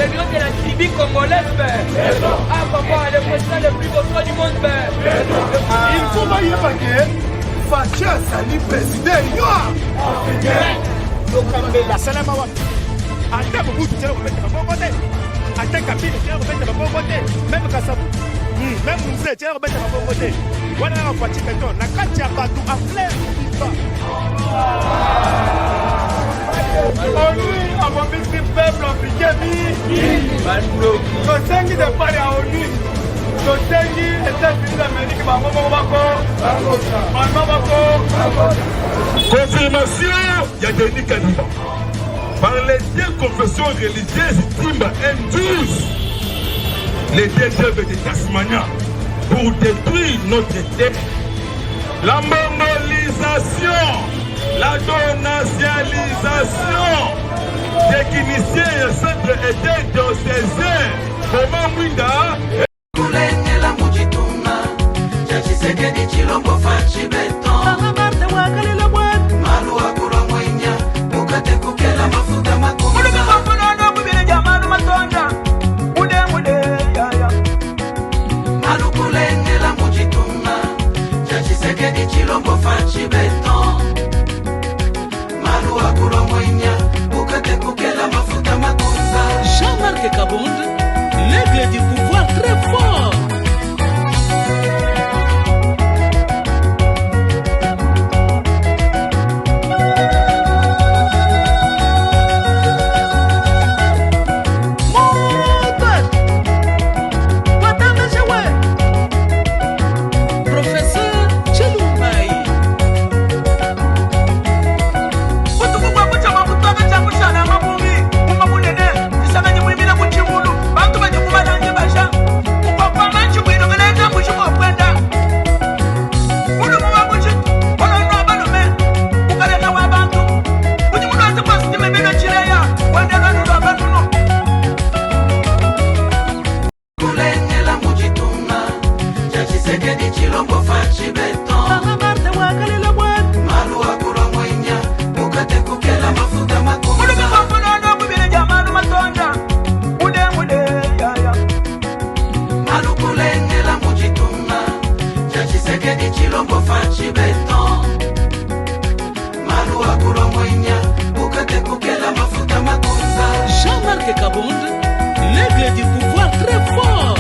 patriote de la tribu congolaise, ah papa, le président le plus beau du monde, il faut pas y aller. Fachi asali président la salama wa ata bubutu tena kupeta mabongo te ata kabine tena kupeta mabongo te même kasabu même mzee tena kupeta mabongo te wana na Fachi beton na kati ya batu a plein viva ONU abomisi peuple africain tosengi de pale ya ONU tosengi États-Unis d'Amérique bango bako confirmation ya Denis Kadima par les deux confessions religieuses Timba N12 les deux œuvres de Tasmania pour détruire notre terre. La mongolisation, la donationalisation des Guinéens et centre était diocésain comment Mwinda Kulengela mujituma Chachiseke di chilombo Fachi beton Malu akura mwenya Ukate kukela mafuta makuza Malu kulengela mujituma Chachiseke di chilombo Fachi beton Malu akura mwenya Ukate kukela mafuta makuza Jean-Marc Kabonde, l'aigle du pouvoir très fort. Jean-Marc Kabonde, l'aigle du pouvoir très fort.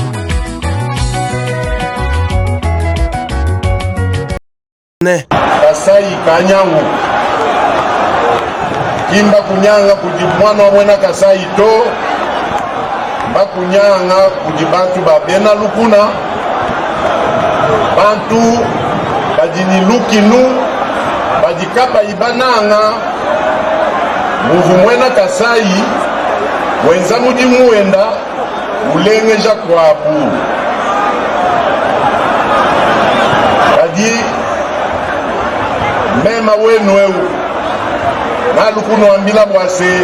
Kasai kanyangu kimba kunyanga kudi mwana wa mwena Kasai to bakunyanga kudi bantu babena lukuna bantu badini lukinu badikapa ibananga muvu mwena Kasai wenza mudi muenda ulengeja kwabu kadi mema wenu wewe nalukuno ambila bwase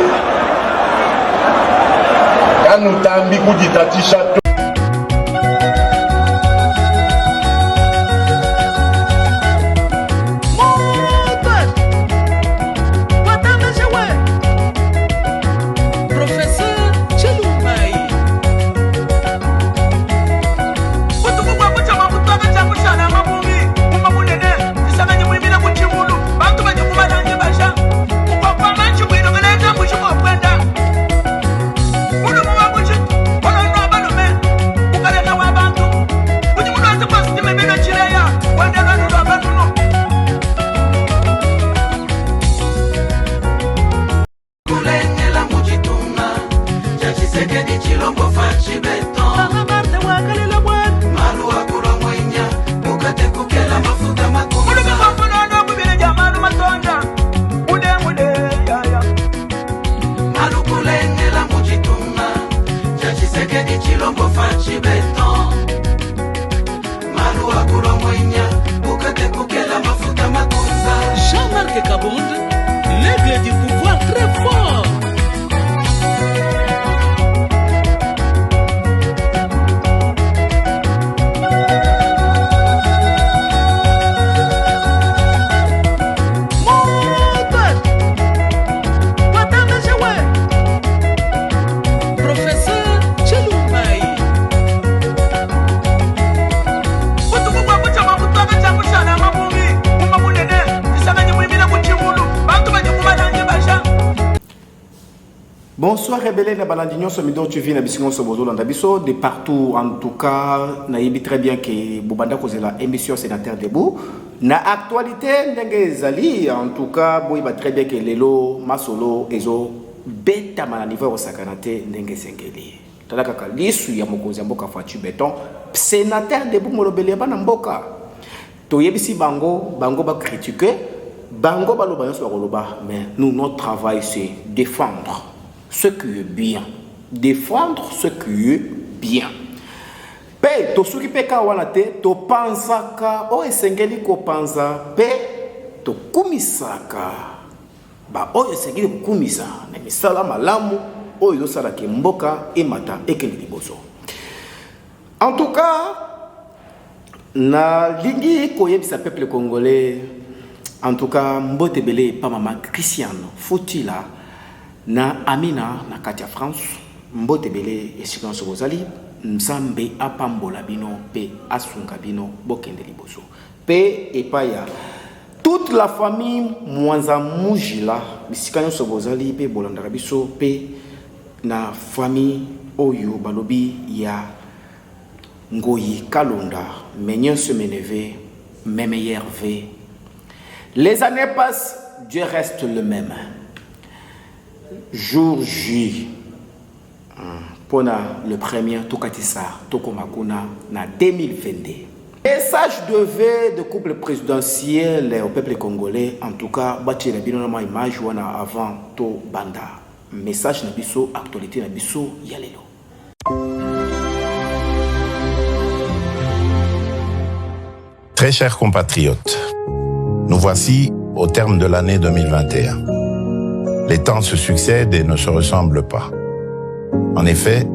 kanu tambi kujitatisha Bonsoir rebelle na balandinyo so midor tu vis na bisingo so bozolanda biso de partout en tout cas na yebi très bien que bobanda kozela émission sénateur debout na actualité ndenge ezali en tout cas boyiba très bien que lelo masolo ezo beta na niveau au sakanate ndenge sengeli talaka ka lisu ya mokonzi ya mboka Fatou Beton sénateur debout molobeli bana mboka to yebisi bango ba critiquer bango baloba nyonso bakoloba mais nous notre travail c'est défendre ce qui est bien. Défendre ce qui est bien. Pe, to suki pe ka wana te, to pansaka, o esengeli ko panza, pe, to kumisaka. Ba, o esengeli ko kumisa, na misala malamu, o izo sala ke mboka, emata, ekeli liboso. En tout cas, na lingi ko yebisa peuple congolais, en tout cas, mbote bele pa mama Christiane, Fotila, na Amina na Katia France mbote bele esika so bozali nzambe apambola bino pe asunga bino bokende liboso pe epaya toute la famille mwanza mujila bisika so bozali pe bolandaka biso pe na famille oyo balobi ya Ngoyi Kalonda Menyen se meneve même Hervé. Les années passent, Dieu reste le même. Jour J, pour le premier Tokatissa, Tokomakuna, na 2022. Message de vœux de couple présidentiel au peuple congolais, en tout cas, bâti la binonama image ou avant to banda. Message nabiso, actualité nabiso, yalelo. Très chers compatriotes, nous voici au terme de l'année 2021. Les temps se succèdent et ne se ressemblent pas. En effet,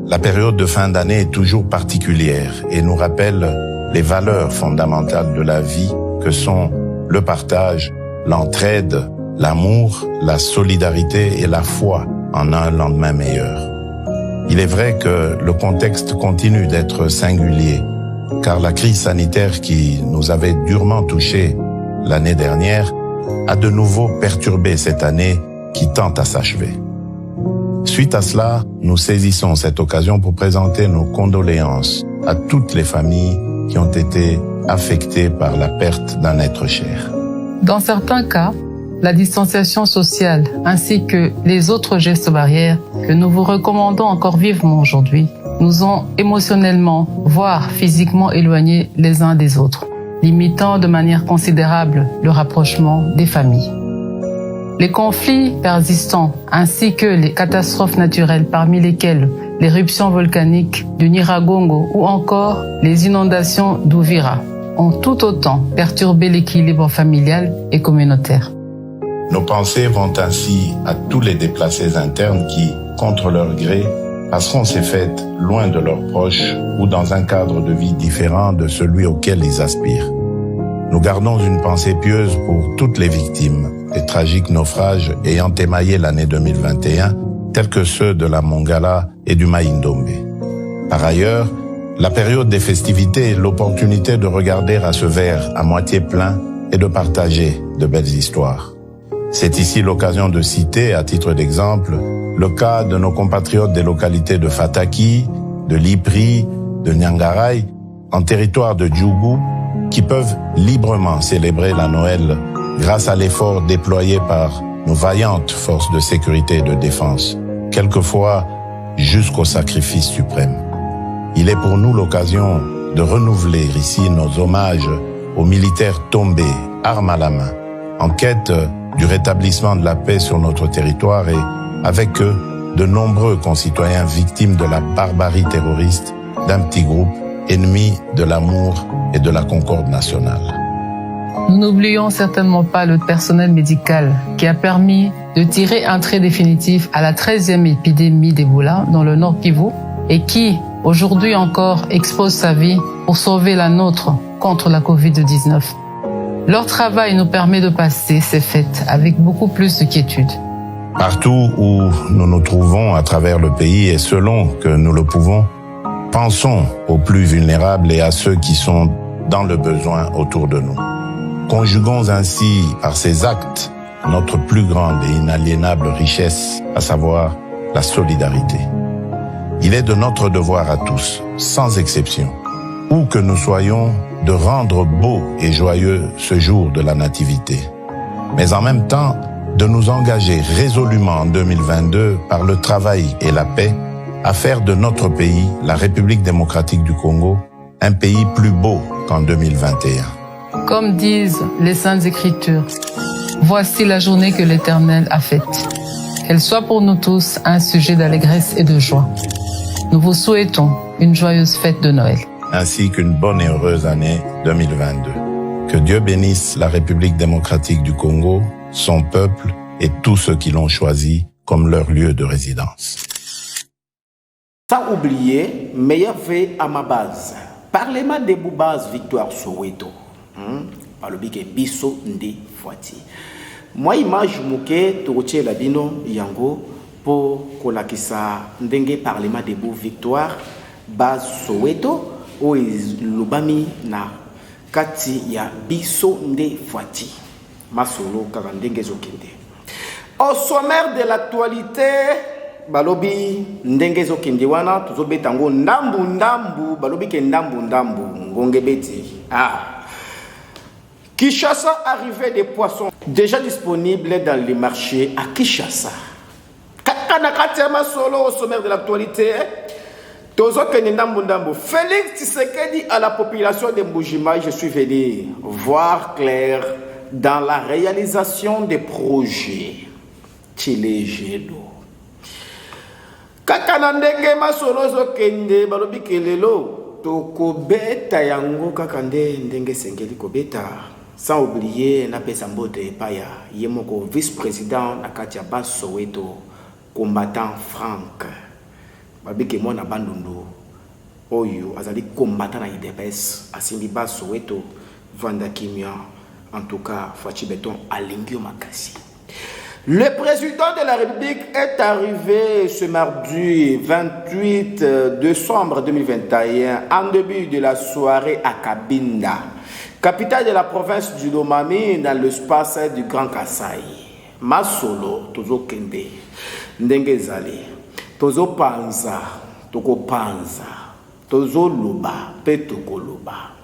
la période de fin d'année est toujours particulière et nous rappelle les valeurs fondamentales de la vie que sont le partage, l'entraide, l'amour, la solidarité et la foi en un lendemain meilleur. Il est vrai que le contexte continue d'être singulier, car la crise sanitaire qui nous avait durement touchés l'année dernière a de nouveau perturbé cette année qui tend à s'achever. Suite à cela, nous saisissons cette occasion pour présenter nos condoléances à toutes les familles qui ont été affectées par la perte d'un être cher. Dans certains cas, la distanciation sociale ainsi que les autres gestes barrières que nous vous recommandons encore vivement aujourd'hui nous ont émotionnellement, voire physiquement éloignés les uns des autres, limitant de manière considérable le rapprochement des familles. Les conflits persistants ainsi que les catastrophes naturelles parmi lesquelles l'éruption volcanique du Nyiragongo ou encore les inondations d'Uvira ont tout autant perturbé l'équilibre familial et communautaire. Nos pensées vont ainsi à tous les déplacés internes qui, contre leur gré, passeront ces fêtes loin de leurs proches ou dans un cadre de vie différent de celui auquel ils aspirent. Nous gardons une pensée pieuse pour toutes les victimes des tragiques naufrages ayant émaillé l'année 2021, tels que ceux de la Mongala et du Mai-Ndombe. Par ailleurs, la période des festivités est l'opportunité de regarder à ce verre à moitié plein et de partager de belles histoires. C'est ici l'occasion de citer, à titre d'exemple, le cas de nos compatriotes des localités de Fataki, de Lipri, de Nyangaray, en territoire de Djougou, qui peuvent librement célébrer la Noël grâce à l'effort déployé par nos vaillantes forces de sécurité et de défense, quelquefois jusqu'au sacrifice suprême. Il est pour nous l'occasion de renouveler ici nos hommages aux militaires tombés, armes à la main, en quête du rétablissement de la paix sur notre territoire et, avec eux, de nombreux concitoyens victimes de la barbarie terroriste d'un petit groupe ennemi de l'amour et de la concorde nationale. Nous n'oublions certainement pas le personnel médical qui a permis de tirer un trait définitif à la 13e épidémie d'Ebola dans le Nord Kivu et qui, aujourd'hui encore, expose sa vie pour sauver la nôtre contre la Covid-19. Leur travail nous permet de passer ces fêtes avec beaucoup plus de quiétude. Partout où nous nous trouvons à travers le pays et selon que nous le pouvons, pensons aux plus vulnérables et à ceux qui sont dans le besoin autour de nous. Conjuguons ainsi par ces actes notre plus grande et inaliénable richesse, à savoir la solidarité. Il est de notre devoir à tous, sans exception, où que nous soyons, de rendre beau et joyeux ce jour de la Nativité, mais en même temps de nous engager résolument en 2022 par le travail et la paix à faire de notre pays, la République démocratique du Congo, un pays plus beau qu'en 2021. Comme disent les Saintes Écritures, voici la journée que l'Éternel a faite. Qu'elle soit pour nous tous un sujet d'allégresse et de joie. Nous vous souhaitons une joyeuse fête de Noël. Ainsi qu'une bonne et heureuse année 2022. Que Dieu bénisse la République démocratique du Congo, son peuple et tous ceux qui l'ont choisi comme leur lieu de résidence. Sans oublier, meilleur vœu à ma base. Parlement de Boubaz Victoire Soweto. Par le bique Bisso Ndi Fouati. Moi, image mouke, Toroche Labino Yango, pour kolakisa ndenge Parlement de Boubaz Victoire Baz Soweto. O lubami na kati ya Bisso Ndi Fouati. Masolo Karandenge Zokinde. Au sommaire de l'actualité, balobi ndenge Zokinde wana tuzobetango ndambu balobi ke ndambu ngonge beti. Kinshasa, arrivée des poissons déjà disponibles dans les marchés à Kinshasa. Kakanakatema solo au sommaire de l'actualité. Félix Tshisekedi à la population de Mbujima, je suis venu voir clair dans la réalisation des projets. Chilejelo. Kakanandenge masolo zokende balobi kelelo toko beta yango kakande ndenge sengeli ko beta. Sans oublier na pesa mbote paya yemoko vice-président na katia Bas Soweto combattant Franck. Babike mona bandundu oyo azali combattant na IDPS asimbi Bas Soweto Vanda Kimia en tout cas Fachi Beton alingio makasi. Le président de la République est arrivé ce mardi 28 décembre 2021 en début de la soirée à Kabinda, capitale de la province du Lomami dans l'espace du Grand Kasaï. Masolo tozo kende ndenge zali tozo panza toko panza tozo luba pe toko luba.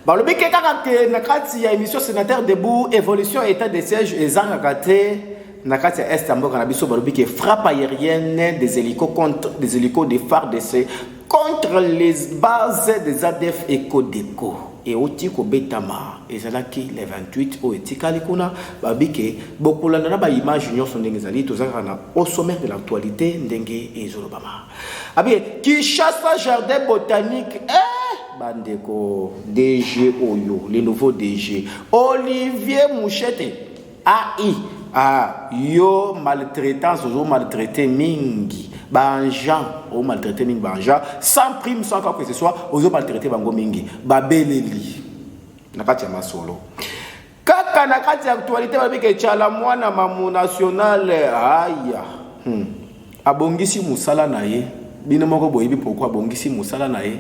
Balobi ke kaka na kati ya émission sénateur debout évolution état de siège ezanga kate na kati ya est mboka na biso balobi ke frappe aérienne des hélicos contre des hélicos des FARDC contre les bases des ADF et Codeco et otiko betama ezalaki le 28 o etikali kuna babike bokolanda na ba image nyonso ndenge zali tozaka na au sommet de l'actualité ndenge ezolobama abi Kinshasa jardin botanique bandeko DG Oyo, le nouveau DG Olivier Mouchete yo maltraitance zo maltraité mingi banjan o maltraité mingi banja sans prime sans quoi que ce soit ozo maltraité bango mingi babeleli nakati ya masolo kaka nakati ya actualité babike chala mwana mamu national aya abongisi musala na ye bino moko boyebi pourquoi abongisi musala na ye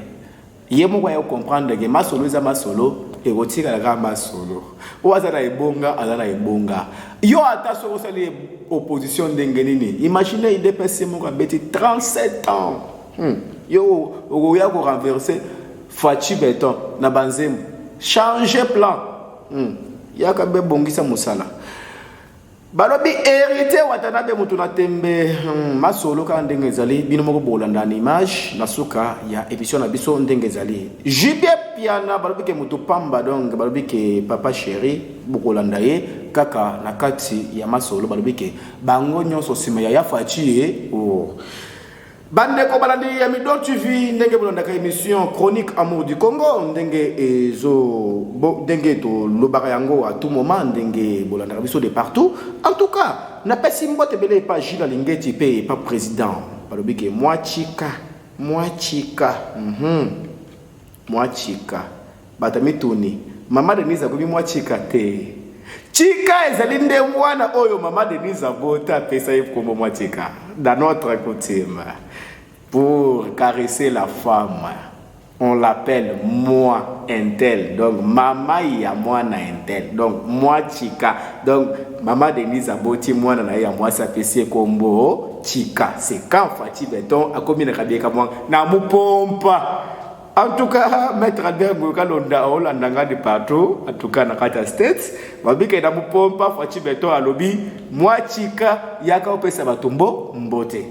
yemo kwa yo comprendre que masolo eza masolo et rotika la masolo o azana ebonga azana ebonga yo ata so sali opposition dengenini imaginez IDPS mo ka beti 37 ans yo o ya ko renverser Fachi Beton na banzemu changer plan ya ka be bongisa musala balobi hérité watanabe mutu na tembe masolo ka ndenge zali bino moko bolanda na image na suka ya émission na biso ndenge zali Jibé Piana balobi ke mutu pamba donc balobi ke papa chéri bokolanda ye kaka na kati ya masolo balobi ke bango nyonso sima ya Fachi bande ko balandi ya Mido TV ndenge bolanda ka émission chronique amour du Congo ndenge ezo ndenge to lobaka yango à tout moment ndenge bolanda ka biso de partout en tout cas na pesi mbote bele pa Gilles Lingeti pe pa président balobi ke moi chika batamituni mama Denise akobi moi chika te chika ezali nde mwana oyo mama Denise abota pesa yekombo moi chika dans notre coutume pour caresser la femme on l'appelle moi Intel. Donc, maman y a moi na Intel. Donc, moi Chika. Donc, maman Denise Aboti, moi na ya moi sa PC combo Chika. C'est quand Fati Beton a commis le rabais comme moi. Na mou pompa. En tout cas, Maître Albert Ngouka Londa Holandanga de partout. En tout cas, na Kata States. Mabike na mou pompa Fati Beton à lobby. Moi Chika yaka opesa batumbo mbote.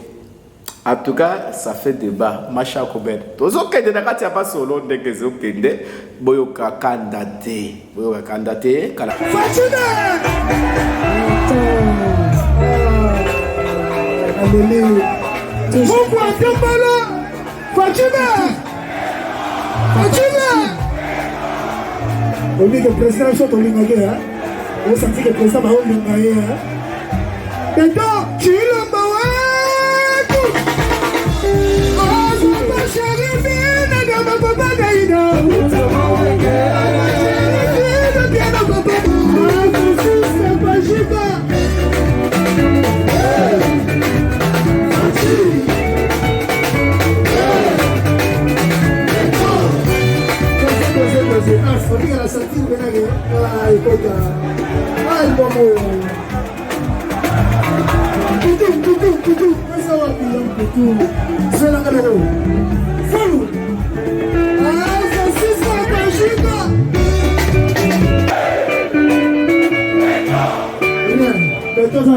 En tout cas, ça fait débat. Macha Kobed. Tozo kende na kati ya ba solo ndenge zo kende. Boyoka kandate. Boyoka kandate. Kala. Fatuna! Alléluia. Pourquoi Kambala? Fatuna! Fatuna! On dit que le président soit au Lingagé, hein? On sentit que le président va au Lingagé, hein? Maintenant, tu l'as baoué!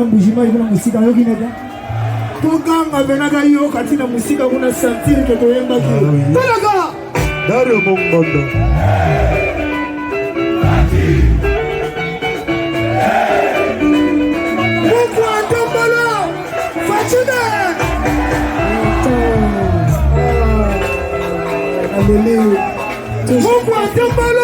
Mbujima kuna musika yoki nega tokanga benaka yo kati na musika kuna sentir que toyemba ki tolaka Dario Mongondo Pourquoi Tombolo Fatuna Alléluia Pourquoi Tombolo